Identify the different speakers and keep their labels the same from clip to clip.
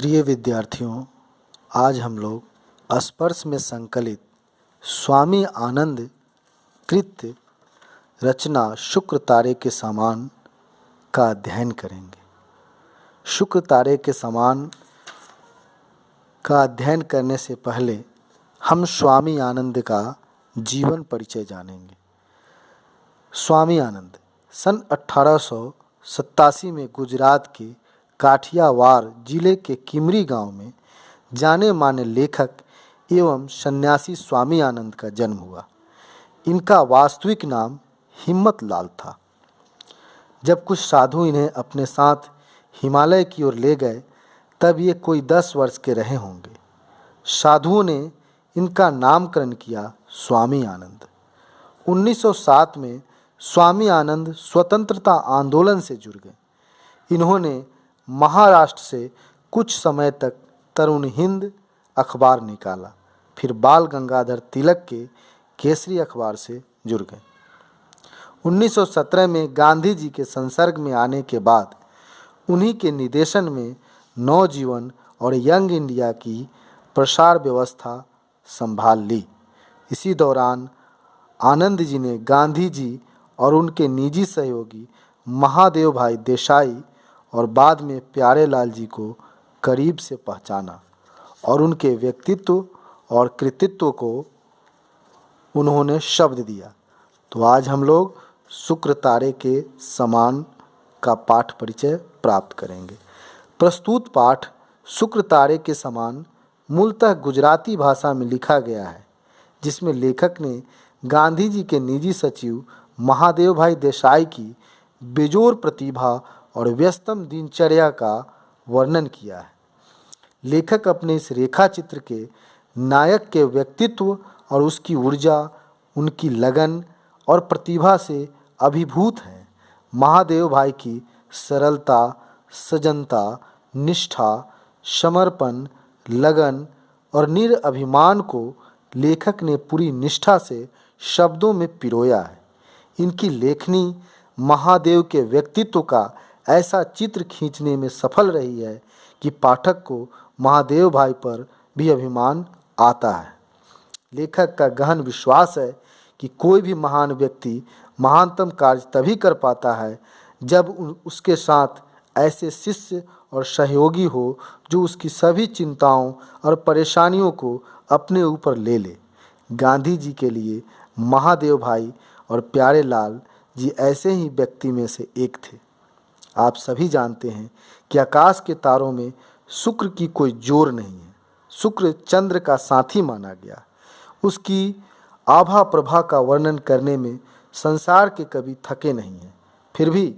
Speaker 1: प्रिय विद्यार्थियों, आज हम लोग स्पर्श में संकलित स्वामी आनंद कृत रचना शुक्र तारे के समान का अध्ययन करेंगे। शुक्र तारे के समान का अध्ययन करने से पहले हम स्वामी आनंद का जीवन परिचय जानेंगे। स्वामी आनंद सन 1887 में गुजरात के काठियावाड़ जिले के किमरी गांव में जाने माने लेखक एवं सन्यासी स्वामी आनंद का जन्म हुआ। इनका वास्तविक नाम हिम्मत लाल था। जब कुछ साधु इन्हें अपने साथ हिमालय की ओर ले गए तब ये कोई 10 वर्ष के रहे होंगे। साधुओं ने इनका नामकरण किया स्वामी आनंद। 1907 में स्वामी आनंद स्वतंत्रता आंदोलन से जुड़ गए। इन्होंने महाराष्ट्र से कुछ समय तक तरुण हिंद अखबार निकाला, फिर बाल गंगाधर तिलक के केसरी अखबार से जुड़ गए। 1917 में गांधी जी के संसर्ग में आने के बाद उन्हीं के निर्देशन में नवजीवन और यंग इंडिया की प्रसार व्यवस्था संभाल ली। इसी दौरान आनंद जी ने गांधी जी और उनके निजी सहयोगी महादेव भाई देसाई और बाद में प्यारेलाल जी को करीब से पहचाना और उनके व्यक्तित्व और कृतित्व को उन्होंने शब्द दिया। तो आज हम लोग शुक्र तारे के समान का पाठ परिचय प्राप्त करेंगे। प्रस्तुत पाठ शुक्र तारे के समान मूलतः गुजराती भाषा में लिखा गया है, जिसमें लेखक ने गांधी जी के निजी सचिव महादेव भाई देसाई की बेजोर प्रतिभा और व्यस्तम दिनचर्या का वर्णन किया है। लेखक अपने इस रेखा चित्र के नायक के व्यक्तित्व और उसकी ऊर्जा, उनकी लगन और प्रतिभा से अभिभूत हैं। महादेव भाई की सरलता, सजनता, निष्ठा, समर्पण, लगन और निरअभिमान को लेखक ने पूरी निष्ठा से शब्दों में पिरोया है। इनकी लेखनी महादेव के व्यक्तित्व का ऐसा चित्र खींचने में सफल रही है कि पाठक को महादेव भाई पर भी अभिमान आता है। लेखक का गहन विश्वास है कि कोई भी महान व्यक्ति महानतम कार्य तभी कर पाता है जब उसके साथ ऐसे शिष्य और सहयोगी हो जो उसकी सभी चिंताओं और परेशानियों को अपने ऊपर ले ले। गांधी जी के लिए महादेव भाई और प्यारेलाल जी ऐसे ही व्यक्ति में से एक थे। आप सभी जानते हैं कि आकाश के तारों में शुक्र की कोई जोर नहीं है। शुक्र चंद्र का साथी माना गया। उसकी आभा प्रभा का वर्णन करने में संसार के कवि थके नहीं हैं। फिर भी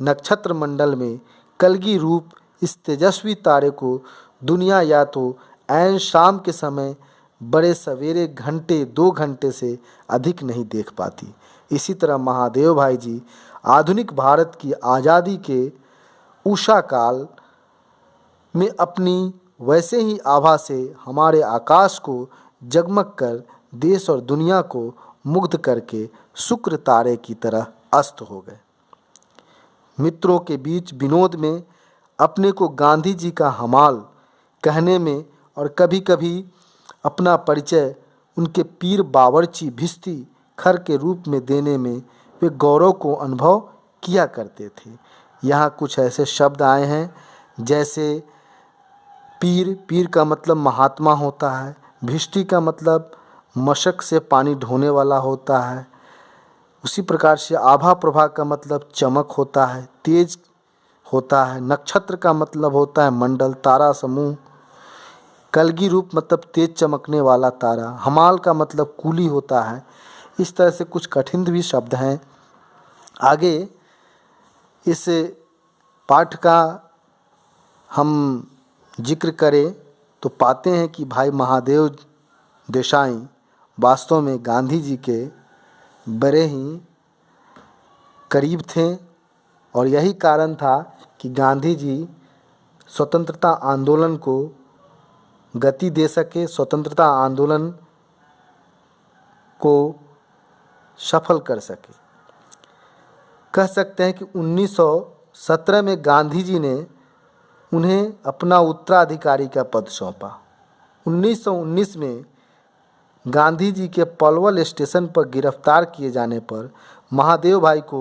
Speaker 1: नक्षत्र मंडल में कलगी रूप इस तेजस्वी तारे को दुनिया या तो ऐन शाम के समय बड़े सवेरे घंटे 2 घंटे से अधिक नहीं देख पाती। इसी तरह महादेव भाई जी आधुनिक भारत की आज़ादी के उषा काल में अपनी वैसे ही आभा से हमारे आकाश को जगमग कर देश और दुनिया को मुग्ध करके शुक्र तारे की तरह अस्त हो गए। मित्रों के बीच विनोद में अपने को गांधी जी का हमाल कहने में और कभी कभी अपना परिचय उनके पीर बावर्ची भिश्ती खर के रूप में देने में वे गौरव को अनुभव किया करते थे। यहाँ कुछ ऐसे शब्द आए हैं जैसे पीर का मतलब महात्मा होता है, भिष्टि का मतलब मशक से पानी ढोने वाला होता है, उसी प्रकार से आभा प्रभा का मतलब चमक होता है, तेज होता है, नक्षत्र का मतलब होता है मंडल, तारा समूह, कलगी रूप मतलब तेज चमकने वाला तारा, हमाल का मतलब कूली होता है। इस तरह से कुछ कठिन भी शब्द हैं। आगे इस पाठ का हम जिक्र करें तो पाते हैं कि भाई महादेव देसाई वास्तव में गांधी जी के बड़े ही करीब थे और यही कारण था कि गांधी जी स्वतंत्रता आंदोलन को गति दे सके, स्वतंत्रता आंदोलन को सफल कर सके। कह सकते हैं कि 1917 में गांधी जी ने उन्हें अपना उत्तराधिकारी का पद सौंपा। 1919 में गांधी जी के पलवल स्टेशन पर गिरफ्तार किए जाने पर महादेव भाई को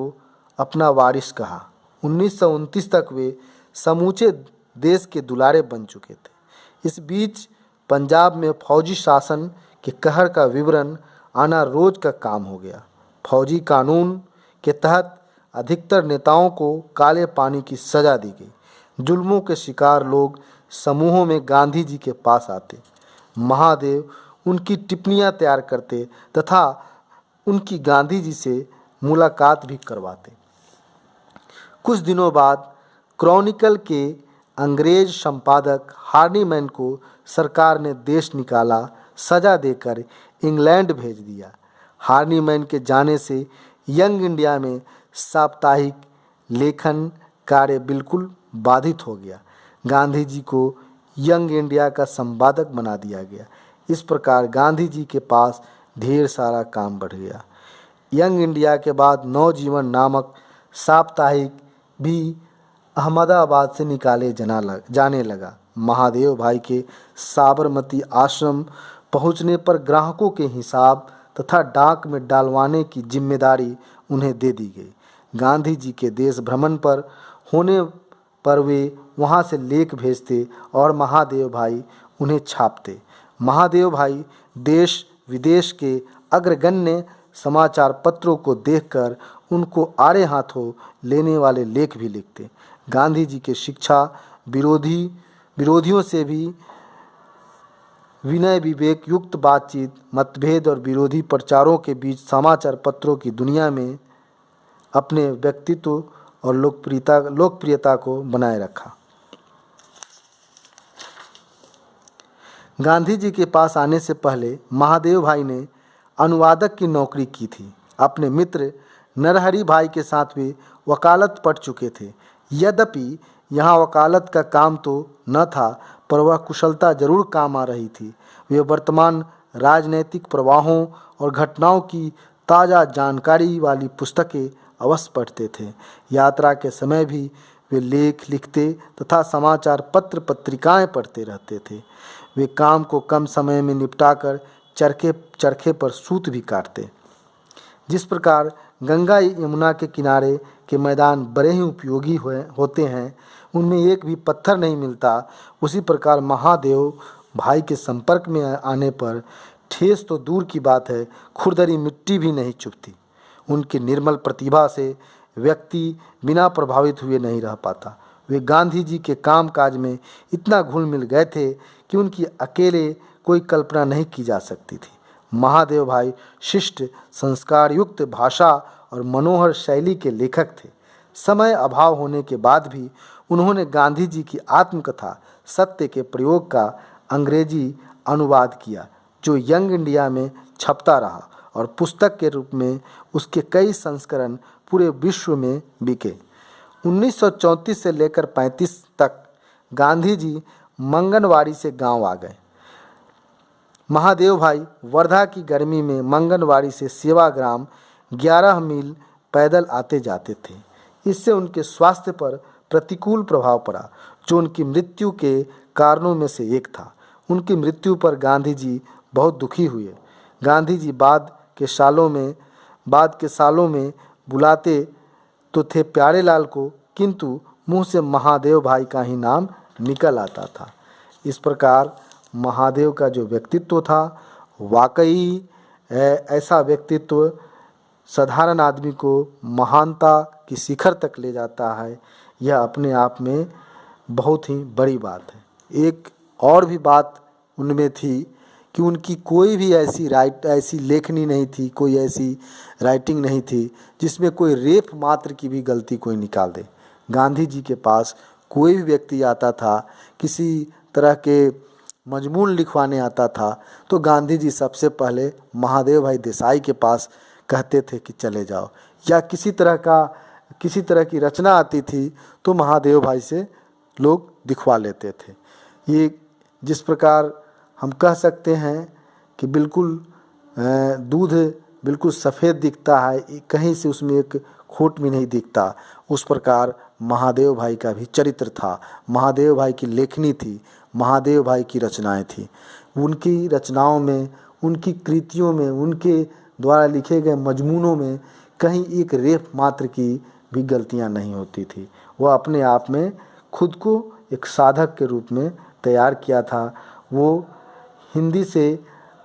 Speaker 1: अपना वारिस कहा। 1929 तक वे समूचे देश के दुलारे बन चुके थे। इस बीच पंजाब में फौजी शासन के कहर का विवरण आना रोज का काम हो गया। फौजी कानून के तहत अधिकतर नेताओं को काले पानी की सजा दी गई। जुल्मों के शिकार लोग समूहों में गांधी जी के पास आते। महादेव उनकी टिप्पणियां तैयार करते तथा उनकी गांधी जी से मुलाकात भी करवाते। कुछ दिनों बाद क्रॉनिकल के अंग्रेज संपादक हार्नीमैन को सरकार ने देश निकाला सजा देकर इंग्लैंड भेज दिया। हार्नीमैन के जाने से यंग इंडिया में साप्ताहिक लेखन कार्य बिल्कुल बाधित हो गया। गांधी जी को यंग इंडिया का संपादक बना दिया गया। इस प्रकार गांधी जी के पास ढेर सारा काम बढ़ गया। यंग इंडिया के बाद नवजीवन नामक साप्ताहिक भी अहमदाबाद से निकाले जाने लगा। महादेव भाई के साबरमती आश्रम पहुंचने पर ग्राहकों के हिसाब तथा डाक में डालवाने की जिम्मेदारी उन्हें दे दी गई। गांधी जी के देश भ्रमण पर होने पर वे वहां से लेख भेजते और महादेव भाई उन्हें छापते। महादेव भाई देश विदेश के अग्रगण्य समाचार पत्रों को देखकर उनको आड़े हाथों लेने वाले लेख भी लिखते। गांधी जी के शिक्षा विरोधियों से भी विनय विवेक युक्त बातचीत, मतभेद और विरोधी प्रचारों के बीच समाचार पत्रों की दुनिया में अपने व्यक्तित्व और लोकप्रियता को बनाए रखा। गांधी जी के पास आने से पहले महादेव भाई ने अनुवादक की नौकरी की थी। अपने मित्र नरहरि भाई के साथ वे वकालत पढ़ चुके थे। यद्यपि यहाँ वकालत का काम तो न था, पर वह कुशलता जरूर काम आ रही थी। वे वर्तमान राजनैतिक प्रवाहों और घटनाओं की ताज़ा जानकारी वाली पुस्तकें अवश्य पढ़ते थे। यात्रा के समय भी वे लेख लिखते तथा समाचार पत्रिकाएं पढ़ते रहते थे। वे काम को कम समय में निपटाकर चरखे पर सूत भी काटते। जिस प्रकार गंगा यमुना के किनारे के मैदान बड़े ही उपयोगी होते हैं, उनमें एक भी पत्थर नहीं मिलता, उसी प्रकार महादेव भाई के संपर्क में आने पर ठेस तो दूर की बात है, खुरदरी मिट्टी भी नहीं चुभती। उनकी निर्मल प्रतिभा से व्यक्ति बिना प्रभावित हुए नहीं रह पाता। वे गांधी जी के कामकाज में इतना घुल मिल गए थे कि उनकी अकेले कोई कल्पना नहीं की जा सकती थी। महादेव भाई शिष्ट, संस्कार युक्त भाषा और मनोहर शैली के लेखक थे। समय अभाव होने के बाद भी उन्होंने गांधी जी की आत्मकथा सत्य के प्रयोग का अंग्रेजी अनुवाद किया, जो यंग इंडिया में छपता रहा और पुस्तक के रूप में उसके कई संस्करण पूरे विश्व में बिके। 1934 से लेकर 35 तक गांधी जी मंगनवाड़ी से गांव आ गए। महादेव भाई वर्धा की गर्मी में मंगनवाड़ी से सेवाग्राम 11 मील पैदल आते जाते थे। इससे उनके स्वास्थ्य पर प्रतिकूल प्रभाव पड़ा, जो उनकी मृत्यु के कारणों में से एक था। उनकी मृत्यु पर गांधी जी बहुत दुखी हुए। गांधी जी बाद के सालों में बुलाते तो थे प्यारेलाल को, किंतु मुंह से महादेव भाई का ही नाम निकल आता था। इस प्रकार महादेव का जो व्यक्तित्व था, वाकई ऐसा व्यक्तित्व साधारण आदमी को महानता की शिखर तक ले जाता है। यह अपने आप में बहुत ही बड़ी बात है। एक और भी बात उनमें थी कि उनकी कोई भी ऐसी लेखनी नहीं थी, कोई ऐसी राइटिंग नहीं थी जिसमें कोई रेफ मात्र की भी गलती कोई निकाल दे। गांधी जी के पास कोई भी व्यक्ति आता था, किसी तरह के मजमून लिखवाने आता था, तो गांधी जी सबसे पहले महादेव भाई देसाई के पास कहते थे कि चले जाओ, या किसी तरह की रचना आती थी तो महादेव भाई से लोग दिखवा लेते थे। ये जिस प्रकार हम कह सकते हैं कि बिल्कुल दूध बिल्कुल सफ़ेद दिखता है, कहीं से उसमें एक खोट भी नहीं दिखता, उस प्रकार महादेव भाई का भी चरित्र था, महादेव भाई की लेखनी थी, महादेव भाई की रचनाएं थी। उनकी रचनाओं में, उनकी कृतियों में, उनके द्वारा लिखे गए मजमूनों में कहीं एक रेफ मात्र की भी गलतियां नहीं होती थी। वह अपने आप में खुद को एक साधक के रूप में तैयार किया था। वो हिंदी से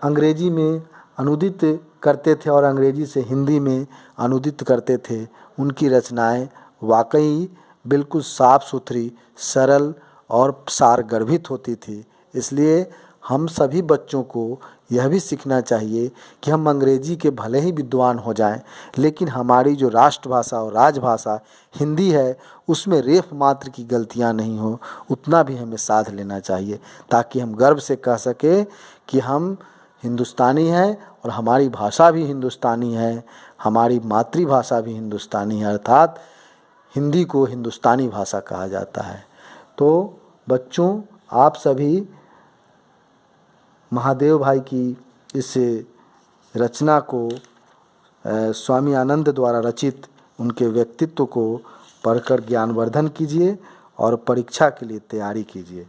Speaker 1: अंग्रेजी में अनुदित करते थे और अंग्रेजी से हिंदी में अनुदित करते थे। उनकी रचनाएं वाकई बिल्कुल साफ सुथरी, सरल और सारगर्भित होती थी। इसलिए हम सभी बच्चों को यह भी सीखना चाहिए कि हम अंग्रेजी के भले ही विद्वान हो जाएं, लेकिन हमारी जो राष्ट्रभाषा और राजभाषा हिंदी है उसमें रेफ मात्र की गलतियां नहीं हो, उतना भी हमें साध लेना चाहिए, ताकि हम गर्व से कह सके कि हम हिंदुस्तानी हैं और हमारी भाषा भी हिंदुस्तानी है, हमारी मातृभाषा भी हिंदुस्तानी है, अर्थात हिंदी को हिंदुस्तानी भाषा कहा जाता है। तो बच्चों, आप सभी महादेव भाई की इस रचना को, स्वामी आनंद द्वारा रचित उनके व्यक्तित्व को पढ़कर ज्ञानवर्धन कीजिए और परीक्षा के लिए तैयारी कीजिए।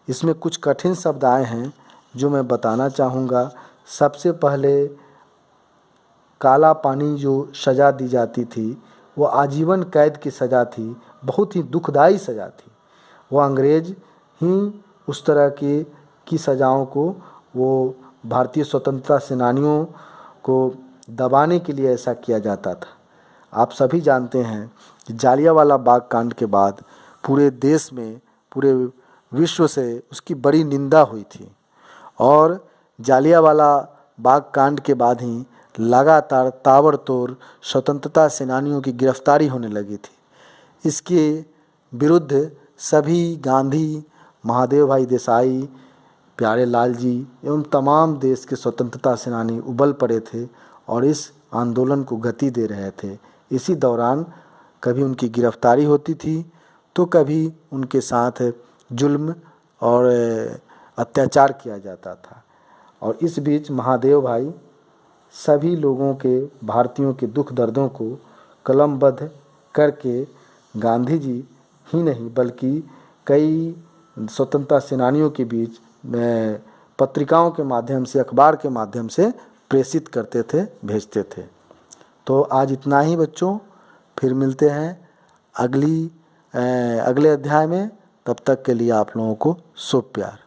Speaker 1: इसमें कुछ कठिन शब्द आए हैं जो मैं बताना चाहूँगा। सबसे पहले काला पानी जो सज़ा दी जाती थी वो आजीवन कैद की सज़ा थी, बहुत ही दुखदाई सज़ा थी। वो अंग्रेज ही उस तरह की सज़ाओं को, वो भारतीय स्वतंत्रता सेनानियों को दबाने के लिए ऐसा किया जाता था। आप सभी जानते हैं कि जालियांवाला बाग कांड के बाद पूरे देश में, पूरे विश्व से उसकी बड़ी निंदा हुई थी और जालियांवाला बाग कांड के बाद ही लगातार ताबड़तोड़ स्वतंत्रता सेनानियों की गिरफ्तारी होने लगी थी। इसके विरुद्ध सभी गांधी, महादेव भाई देसाई, प्यारे लाल जी एवं तमाम देश के स्वतंत्रता सेनानी उबल पड़े थे और इस आंदोलन को गति दे रहे थे। इसी दौरान कभी उनकी गिरफ्तारी होती थी तो कभी उनके साथ जुल्म और अत्याचार किया जाता था। और इस बीच महादेव भाई सभी लोगों के, भारतीयों के दुख दर्दों को कलमबद्ध करके गांधी जी ही नहीं बल्कि कई स्वतंत्रता सेनानियों के बीच में पत्रिकाओं के माध्यम से, अखबार के माध्यम से प्रेषित करते थे, भेजते थे। तो आज इतना ही बच्चों, फिर मिलते हैं अगले अध्याय में। तब तक के लिए आप लोगों को शुभ प्यार।